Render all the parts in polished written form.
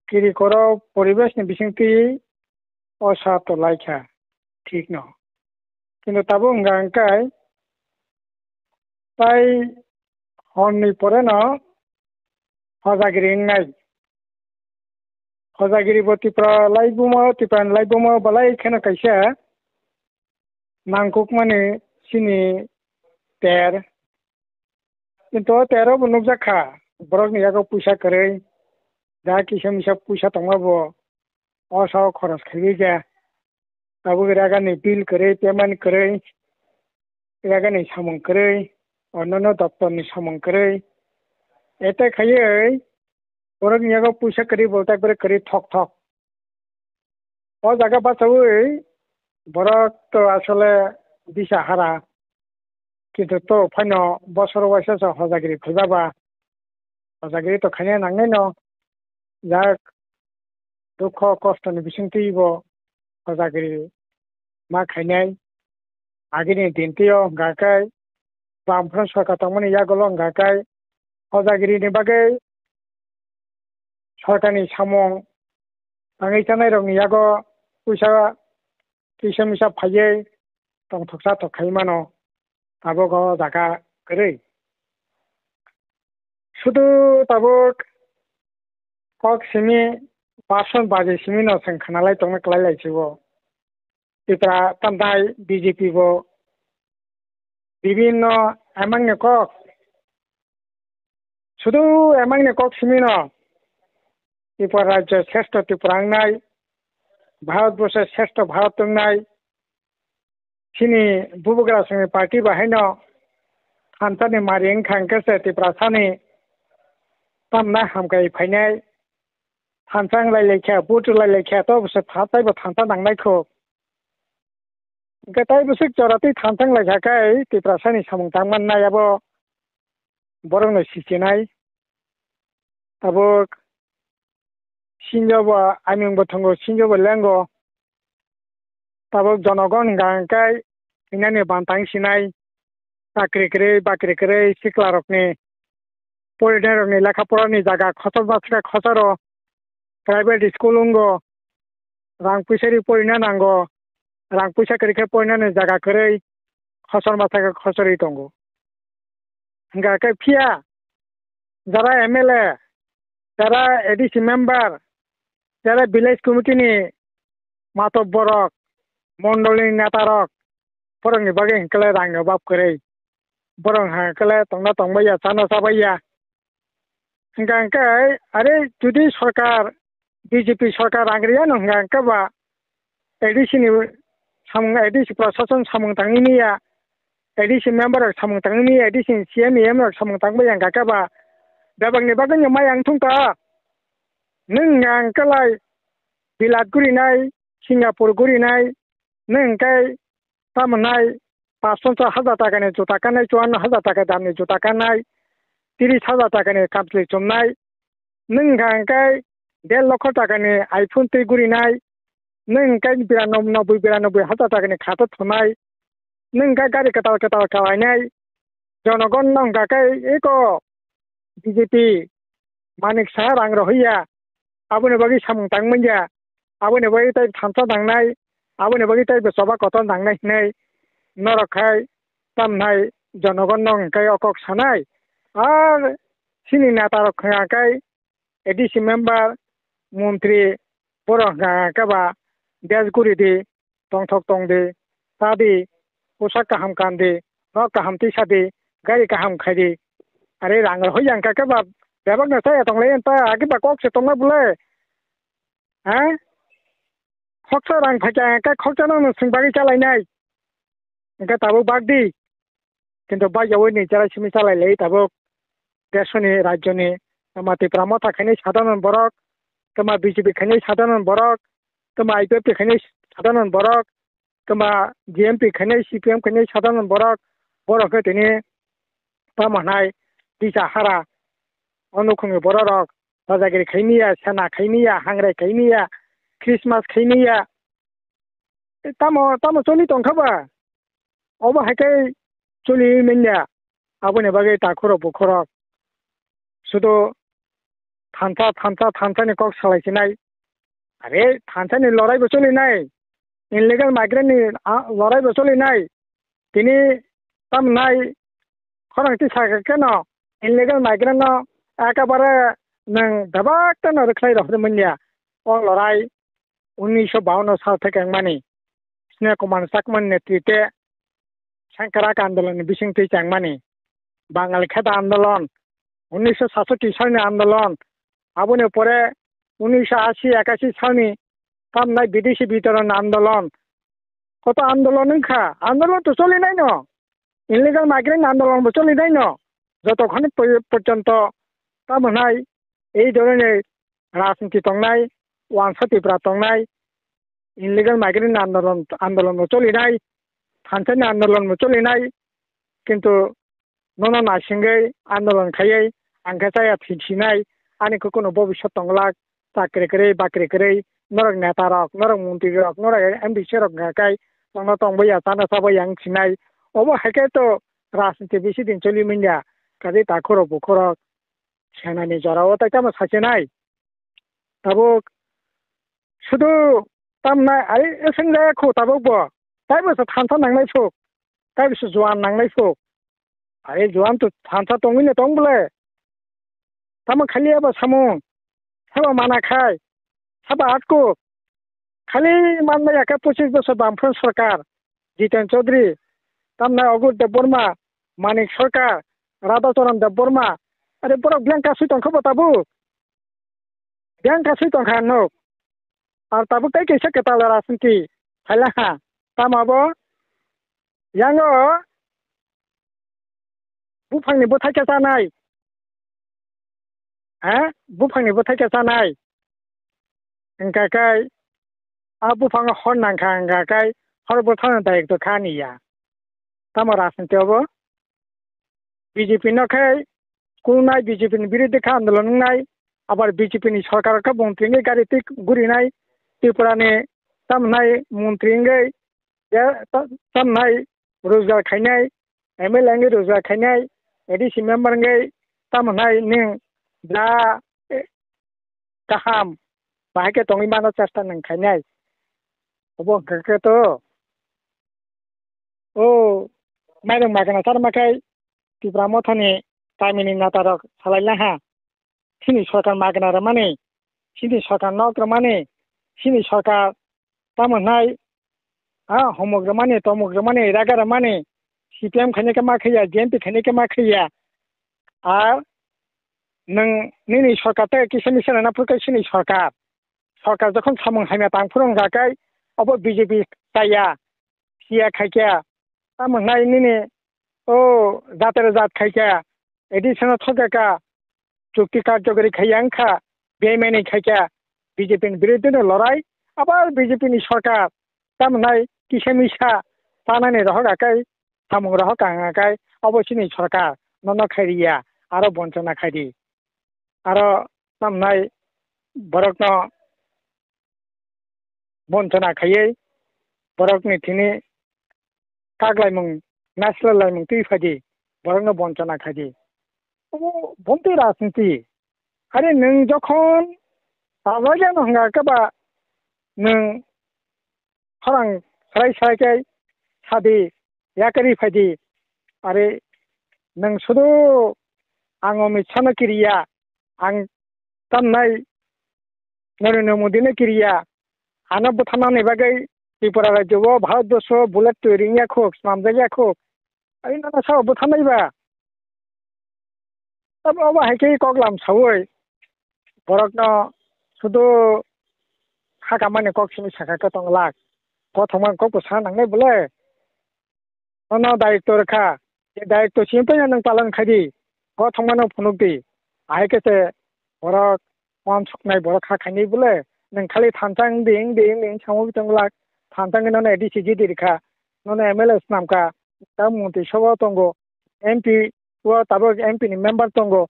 কিরি করো পরিবেশ নি বিসংতি অসা তো লাইখা ঠিক ন কিন্তু তাবো গাঙ্কাই তাই হননি পরে ন হজাগিরি নাই হজাগিরি বতিপ্রা লাইবুমো তিপান লাইবুমो বালাই খেনা কাইসা নাংকুক মানে সিনি ter কিন্তু তেরো বনুক জাখা বরক নিয়াগো পয়সা করে যা কিসে মিসা পয়সা তংমাবো অসাও খরচ খাইবি যা তাবো এরাগানি বিল করে পেমেন্ট করে এরাগানি সামং করে অন্যান্য দপ্তরনি সামং করে এতে খাইয়ে বরক নিয়াগো পয়সা করে বলতে একবারে করে ঠক ঠক ও জায়গা বাঁচাবই বরক তো আসলে দিশা হারা কিন্তু তো ফাইন বছর বয়সে হজাগিরি খুঁজাবা হজাগিরি তো খাইয়ে নাংনাই ন যাক দুঃখ কষ্টনি বিসংতিব হজাগিরি मा खायनाय आगेनि दिन्थियो गाकाय बामफ्रां सरकार तंमोननि यागल गाकाय हजागिरिनि बागै सरकारनि सामं आङै थानाय रंनि यागो पैसा किसा मिसा फायै तंग थक्सा थखाय मानो ताबो ग जागा गरै शुधु ताबो कक सिमी पार्सन बाजे सिमी न जों खानालाय तंनो क्लायलायसिबो तिप्रा तंदाय बीजेपी बो विभिन्न एमांग कक शुधु एमांग कक सिमी न त्रिपुरा राज्य श्रेष्ठ त्रिपुरांनाय भारतवर्ष श्रेष्ठ भारत तंनाय सिनी बुबुग्रा संगे पार्टी बाहायनो खानसानि मारिं खांकसे त्रिपुरा सानि तमना हामगाय फायनाय थानसां लायलेख्या बुट लायलेख्या तो बस थातायबो थानसा नांनायखौ गताय बसुक जराती थानसां लायखाखाय त्रिपुरा सानि सामं तांमाननायाबो बरंनो सिसिनाय ताबो सिनजोबो आमिंबो थंगो सिनजोबो लेंगो ताबो जनगण गांकाय इनानि बांतां सिनाय बाक्रि करे सिक्ला रकनि परिधान रकनि लेखापड़ानि जागा खसर बासका खसरो प्राइवेट स्कूल उंगो रां पैसारि परिना नांगो रां पैसा करिखे परिनानि जागा करे खसर बासका खसरि दंगो गांकाय फिया जरा एमएलए जरा एडीसी मेंबर जरा विलेज कमिटिनि मातब बरक मंडलनि नेतारक फोरोंनि बागै हेंकले रांनो बाप करे बरं हेंकले तंना तंबाया साना साबाया गांकाय अरे जुदि सरकार बीजेपी सरकार आंग्रिया नंगांकाबा एडीसीनि सामं एडीसी प्रशासन सामं तांनिया एडीसी मेंबर सामं तांनिया एडीसी सीएम एम सामं तांबाया गांकाबा दाबांनि बागै माय आं थंका नों गांकालाय बिलाट गुरिनाय सिंगापुर गुरिनाय नोंकाय तामनाय 550,000 टाकानि जुता गाननाय 54,000 टाका दामनि जुता गाननाय 30,000 टाकानि कामस्लि जोमनाय नों गांकाय 1.5 लाख टाकानि आइफोन दै गुरिनाय नोंकाय 92,000 टाकानि खाथा थुनाय नोंकाय गारि कटाल खालायनाय जनगण नं गांकाय एको बीजेपी मानिक साहा रां रहिया आबोनि बागै सामं तांमोनया आबोनि बागै ताय थामसा दांनाय आबोनि बागै ताय बेसबा कतन दांनाय नै नरखाय तामनाय जनगण नं गांकाय अकक सानाय आर सिनि नेता रखाय एडीसी मेंबर मंत्री बर गांकाबा देशगुरि दे तंथक तंदे सादे पोशाक गाहाम गानदे न गाहामथि सादे गारि गाहाम खायदे अरे रां रहिया गांकाबा बेबक नसाय तंलाय एंता आगे बाकक से तंना बुले हैं खक्सा रां फाइका का खक्सा नंग सिंबागै चालायनाय इनका ताबो बागदी किन्तु बायावै नै जरा सिमि चालायलै ताबो देशनि राज्यनि माति प्रामा थाखायनै साधारन बरक तमा बीजेपी खायनै साधारन बरक तमा आईपीएफ खायनै साधारन बरक तमा डीएमपी खायनै सीपीएम खायनै साधारन बरक बरक दिनै तामनाय दिसा हारा अनुखुंनि बरक हजागिरि खायनिया सेना खायनिया हांराय खायनिया क्रिसमास खायनिया तामो चलि दंखाबा अबा हायखाय चलि मेन्या आबोनि बागै दाखुर बुखुरक शुधु थानसानि कक सालायसिनाय आरे थानसानि लड़ाइबो सोलिनाय इनलिगेल माइग्रेन्टनि लड़ाइबो सोलिनाय दिनै तामनाय खरांथि सागाकेन इनलिगेल माइग्रेन्ट एकेबारे नों दाबाक्तन रखनाय रहदोंमोननिया अ लड़ाई 1952 साल থেকে मानि स्नेह कुमार साकमन नेतृत्वे सांकराक आंदोलन बिसिंथि चांगमानी बांगाल खेदा आंदोलन 1967 सालनि आंदोलन आबुनि परे 1980-81 सालनि तामनाय विदेशी वितरण आंदोलन कत आंदोलन नोंखा आंदोलन तो चलिनाय न इनलिगेल माइग्रेंट आंदोलन चलिनाय न যতক্ষণ পর্যন্ত तामनाय এই ধরনের রাজনীতি তংনাय ওয়ানসাতিफ्रा तंनाय इनलिगेल माइग्रेंट आंदोलन चलिनाय थानसानि आंदोलन चलिनाय किन्तु नन नासिंगै आंदोलन खायै आंखा जाया फिसिनाय आनी कुकुनो भविष्य तंगलाक चाकरी करै बाकरी करै नरक नेता रक नरक मंत्री रक नरक एमपी रक गाकाय तंना तंबैया ताना साबै आं खिनाय अब हाके तो राजनीति बेसि दिन चलिमिन्या काजे ताखर बुखर सेनानि जराव ताइतामा सासेनाय ताबो शुधु तामनाय आइ एसेंजाया खौ ताबो ताइबोसो थानसा नांनाय सुख ताइबोसो जुवान नांनाय सुख आरे जुवान तो थानसा तंगिनो तंबले तामा खालियाबा सामुं साबा मानाखाय साबा आटको खाली माननाय आके 25 बोसोर बामफ्रोम सरकार जितेन चौधरी तामनाय अगुर देबबर्मा मानिक सरकार राधाचरण देबबर्मा अरे बरक ब्लेंका सुइतंखौ बताबु ब्लेंका सुइतंखा नो और ताबु कई कैसे केताल राजनीति हाइला तामाबो यांगो बुफांनि बोथायके जानाय बुफांनि बोथायके जानाय इंकाकाय आ बुफां हर नांखा इंकाकाय हर बोथान दायित्व खानिया तामा राजनीतियावबो बीजेपी नखै कुनाय बीजेपी नि विरुद्ध का आंदोलन नाय आबार बीजेपी नि सरकार का मंत्री ने गाड़ी तिक गुरिनाय त्रिपुरा ने तामनाय मंत्री ने तामनाय रोजगार खायनाय एमएलए ने रोजगार खायनाय एडीसी मेंबर ने तामनाय ने दा गाहाम बाहायके तंगै मानो चेष्टा नों खायनाय अब अंकके तो ओ माइरं मागना तारमाखाय त्रिपुरा मथानि तामिनि नातारक सालायला हा सिनि सरकार मागना रमाने सिनि सरकार नक रमाने सिनि सरकार तामनाय हमक रमाने तमक रमाने रागा रमाने सीपीएम खाने के माखैया जेएमपी खाने के माखैया आर नों नैनि सरकार ते किसाननि सेना फुरकाय सिनि सरकार जखन सामं हाइना तांफुरं गाकाय अब बीजेपी जाया सिया खायका तामनाय नैनि ओ जातेर जात खायका एडिशनल थगाका चुक्ति कार्यकरी खायांखा बेमेनि खायका बीजेपी विरुद्ध लड़ाई आबार बीजेपी सरकार तामनाय किसेमिसा तानानि रह गाकाय सामं रह गाकाय अबसिनि सरकार नन खायरिया आरो बंचना खायरि आरो तामनाय बरकनो बंचना खायै बरकनि थिनि कागलायमुं नासलायमुं तैफादि बरकनो बंचना खायरि बंते राजनीति अरे नों जखन आवाजानो हंगाकबा नों खरां सराय सादि याकरी फायदि अरे नों सुदु आं अमित शाह किरिया आं तामनाय नरेंद्र मोदी ने किरिया आना बुथानानै बागै त्रिपुरा राज्योआव भारतबर्ष बुलेट टुरिंग याखो नामजाय याखो अरे नाना साव बुथानायबा अब हायके कगलाम सावै बरकनो सुदु हाकामानि कक्सिनि साखाखौ तंलाक गथमान कक सा नांनाय बोले नन दायित्व रखा दायित्व सिंपैया नों पालन खायदि गथमानो फुनुकदि आयकेसे बरक मान सुकनाय बरक खाखायनि बोले नों खालि थानसां दिं सामो बितंलाक थानसां नन एडीसी जिदिरखा नन एमएलए नामका ता मंत्री सभा तंगो एमपी वो ताबो एमपी नि मेंबर तंगो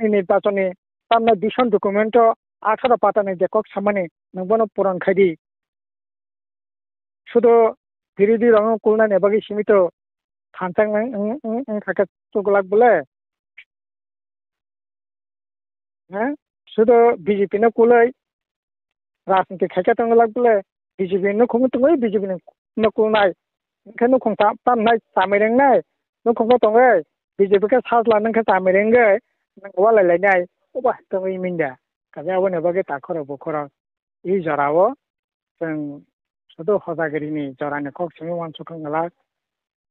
निर्वाचननि तामना दिशन डकुमेंट 18 पातानि जेकक सामानि नंबनो पुरान खायदि शुधु विरोधी रंग कुलना नेबागि सीमित थानसां खाके चुगलाक बोले শুধু বিজেপি নো কুলাই রাজনীতি খাইকা তংলাকলে বিজেপি নো খং তংলাই বিজেপি নো कुलनाय ओंखायनो खंता तामनाय तामिरेंनाय नो खंगा तंगै बिजेपि के साजला नोंखा तामिरेंगै नंगवा लायलायनाय ओबा तंगै मिन्दा काजे आवने बगे ताखर बखर इ जरावो जों सुदु हजागिरिनि जरानि कक सिङाव वानस खंगला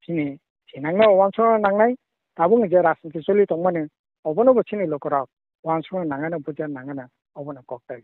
सिनि सिनांनो वानस नांनाय दाबो जे राजनीति सोलि दंमानो अबनो बसिनि लकराव वानस नांगानो बुजा नांगानो अबनो ककटेल